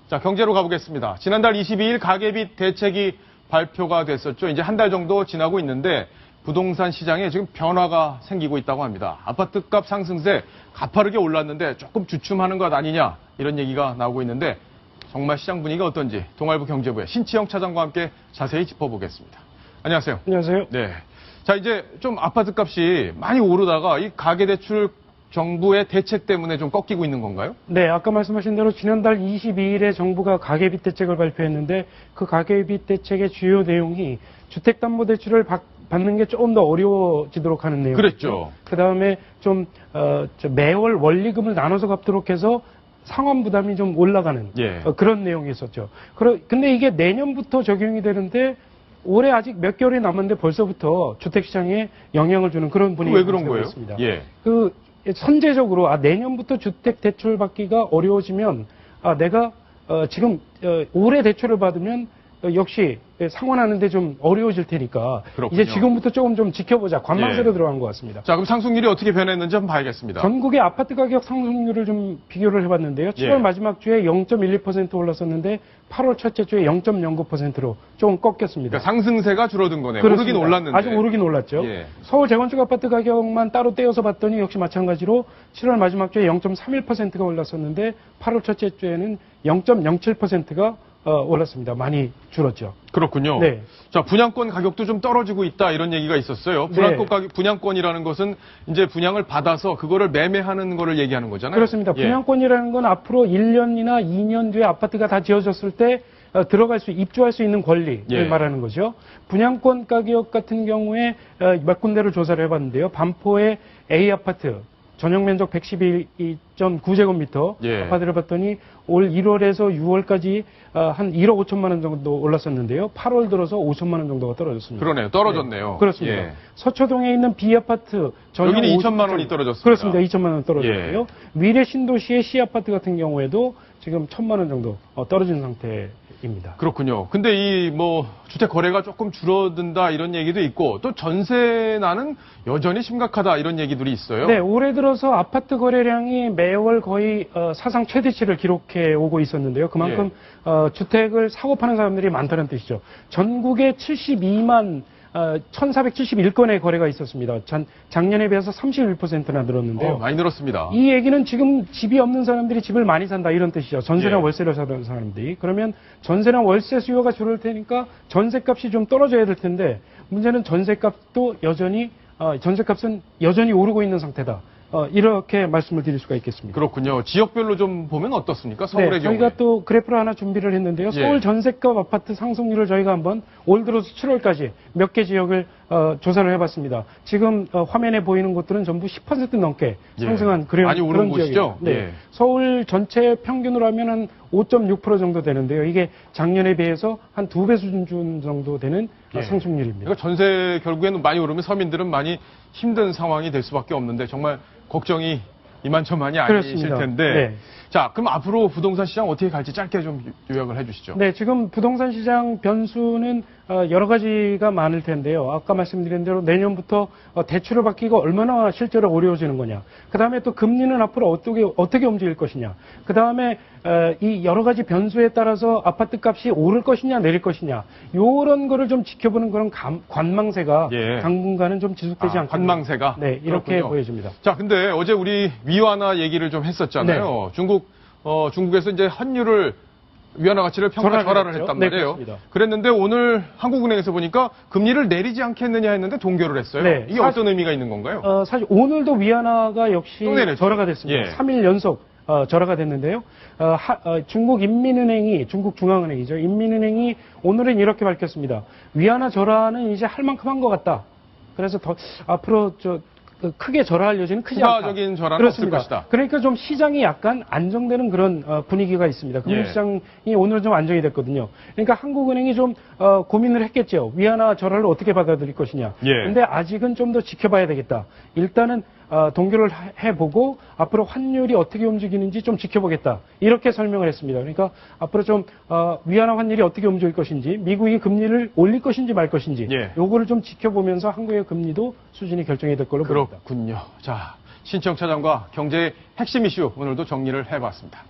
자, 경제로 가보겠습니다. 지난달 22일 가계빚 대책이 발표가 됐었죠. 이제 한 달 정도 지나고 있는데 부동산 시장에 지금 변화가 생기고 있다고 합니다. 아파트값 상승세 가파르게 올랐는데 조금 주춤하는 것 아니냐 이런 얘기가 나오고 있는데 정말 시장 분위기가 어떤지 동아일보 경제부의 신치영 차장과 함께 자세히 짚어보겠습니다. 안녕하세요. 안녕하세요. 네. 자, 이제 좀 아파트값이 많이 오르다가 이 가계대출 정부의 대책 때문에 좀 꺾이고 있는 건가요? 네, 아까 말씀하신 대로 지난달 22일에 정부가 가계빚 대책을 발표했는데 그 가계빚 대책의 주요 내용이 주택담보대출을 받는 게 조금 더 어려워지도록 하는 내용. 그랬죠. 그 다음에 좀 매월 원리금을 나눠서 갚도록 해서 상환 부담이 좀 올라가는 그런 내용이 있었죠. 근데 이게 내년부터 적용이 되는데 올해 아직 몇 개월이 남았는데 벌써부터 주택시장에 영향을 주는 그런 분위기가 왜 그런 거예요? 있습니다. 예. 선제적으로 내년부터 주택 대출 받기가 어려워지면 내가 지금 올해 대출을 받으면 역시 상환하는데 좀 어려워질 테니까 그렇군요. 이제 지금부터 조금 좀 지켜보자. 관망세로 들어간 것 같습니다. 자, 그럼 상승률이 어떻게 변했는지 한번 봐야겠습니다. 전국의 아파트 가격 상승률을 좀 비교를 해봤는데요. 7월 마지막 주에 0.12% 올랐었는데 8월 첫째 주에 0.09%로 조금 꺾였습니다. 그러니까 상승세가 줄어든 거네요. 그렇습니다. 오르긴 올랐는데. 아주 오르긴 올랐죠. 예. 서울 재건축 아파트 가격만 따로 떼어서 봤더니 역시 마찬가지로 7월 마지막 주에 0.31%가 올랐었는데 8월 첫째 주에는 0.07%가 올랐습니다. 많이 줄었죠. 그렇군요. 네. 자, 분양권 가격도 좀 떨어지고 있다 이런 얘기가 있었어요. 분양권이라는 것은 이제 분양을 받아서 그거를 매매하는 거를 얘기하는 거잖아요. 그렇습니다. 분양권이라는 건 앞으로 1년이나 2년 뒤에 아파트가 다 지어졌을 때 입주할 수 있는 권리를 말하는 거죠. 분양권 가격 같은 경우에 몇 군데를 조사를 해봤는데요. 반포의 A 아파트 전용 면적 112.9제곱미터 아파트를 봤더니 올 1월에서 6월까지 한 1억 5천만 원 정도 올랐었는데요. 8월 들어서 5천만 원 정도가 떨어졌습니다. 그러네요. 떨어졌네요. 네, 그렇습니다. 서초동에 있는 B 아파트 여기는 2천만 원이 떨어졌습니다. 그렇습니다. 2천만 원 떨어졌고요. 미래 신도시의 C 아파트 같은 경우에도 지금 1,000만 원 정도 떨어진 상태입니다. 그렇군요. 근데 이 주택 거래가 조금 줄어든다 이런 얘기도 있고 또 전세난은 여전히 심각하다 이런 얘기들이 있어요. 네, 올해 들어서 아파트 거래량이 매월 거의 사상 최대치를 기록해 오고 있었는데요. 그만큼 주택을 사고 파는 사람들이 많다는 뜻이죠. 전국에 1,471건의 거래가 있었습니다. 작년에 비해서 31%나 늘었는데요. 많이 늘었습니다. 이 얘기는 지금 집이 없는 사람들이 집을 많이 산다 이런 뜻이죠. 전세나 월세를 사는 사람들이. 그러면 전세나 월세 수요가 줄을 테니까 전세값이 좀 떨어져야 될 텐데 문제는 전세값은 여전히 오르고 있는 상태다. 이렇게 말씀을 드릴 수가 있겠습니다. 그렇군요. 지역별로 좀 보면 어떻습니까? 서울의 경우에. 저희가 또 그래프를 하나 준비를 했는데요. 서울 전세값 아파트 상승률을 저희가 한번 올 들어서 7월까지 몇 개 지역을 조사를 해봤습니다. 지금 화면에 보이는 곳들은 전부 10% 넘게 상승한 그런 곳이죠. 네. 서울 전체 평균으로 하면 한 5.6% 정도 되는데요. 이게 작년에 비해서 한 2배 수준 정도 되는 상승률입니다. 그러니까 전세 결국에는 많이 오르면 서민들은 많이 힘든 상황이 될 수밖에 없는데 정말 걱정이 이만저만이 아니실 텐데. 자, 그럼 앞으로 부동산 시장 어떻게 갈지 짧게 좀 요약을 해주시죠. 네, 지금 부동산 시장 변수는 여러 가지가 많을 텐데요. 아까 말씀드린 대로 내년부터 대출을 받기가 얼마나 실제로 어려워지는 거냐. 그 다음에 또 금리는 앞으로 어떻게 움직일 것이냐. 그 다음에 이 여러 가지 변수에 따라서 아파트 값이 오를 것이냐 내릴 것이냐. 요런 거를 좀 지켜보는 그런 관망세가 당분간은 좀 지속되지 않겠나. 관망세가? 네, 이렇게 그렇군요. 보여집니다. 자, 근데 어제 우리 위안화 얘기를 좀 했었잖아요. 중국에서 이제 환율을 위안화 가치를 평가 절하를 했단 말이에요. 그랬는데 오늘 한국은행에서 보니까 금리를 내리지 않겠느냐 했는데 동결을 했어요. 이게 어떤 의미가 있는 건가요? 사실 오늘도 위안화가 역시 절하가 됐습니다. 3일 연속 절하가 됐는데요. 중국 중앙은행이죠. 인민은행이 오늘은 이렇게 밝혔습니다. 위안화 절하는 이제 할 만큼 한 것 같다. 그래서 앞으로 크게 절하할 여지는 크지 않다. 추가적인 절하는 없을 것이다. 그러니까 좀 시장이 약간 안정되는 그런 분위기가 있습니다. 금융시장이 오늘은 좀 안정이 됐거든요. 그러니까 한국은행이 좀 고민을 했겠죠. 위안화 절하를 어떻게 받아들일 것이냐. 근데 아직은 좀 더 지켜봐야 되겠다. 일단은 동결을 해보고 앞으로 환율이 어떻게 움직이는지 좀 지켜보겠다. 이렇게 설명을 했습니다. 그러니까 앞으로 좀 위안화 환율이 어떻게 움직일 것인지, 미국이 금리를 올릴 것인지 말 것인지 요거를 좀 지켜보면서 한국의 금리도 수준이 결정이 될 걸로 보입니다. 그렇군요. 자, 신청 차장과 경제의 핵심 이슈 오늘도 정리를 해봤습니다.